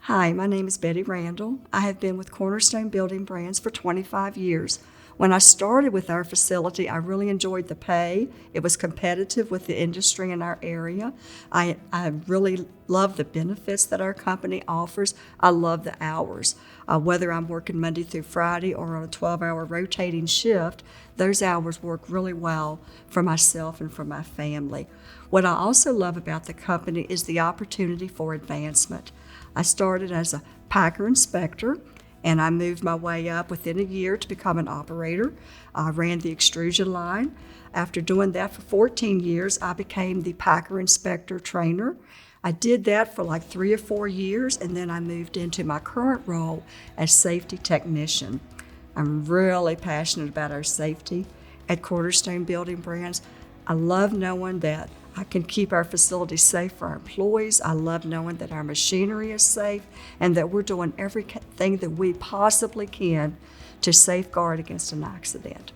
Hi, my name is Betty Randal. I have been with Cornerstone Building Brands for 25 years. When I started with our facility, I really enjoyed the pay. It was competitive with the industry in our area. I really love the benefits that our company offers. I love the hours. Whether I'm working Monday through Friday or on a 12-hour rotating shift, those hours work really well for myself and for my family. What I also love about the company is the opportunity for advancement. I started as a packer inspector, and I moved my way up within a year to become an operator. I ran the extrusion line. After doing that for 14 years, I became the packer inspector trainer. I did that for like 3 or 4 years, and then I moved into my current role as safety technician. I'm really passionate about our safety at Cornerstone Building Brands. I love knowing that I can keep our facilities safe for our employees. I love knowing that our machinery is safe and that we're doing everything that we possibly can to safeguard against an accident.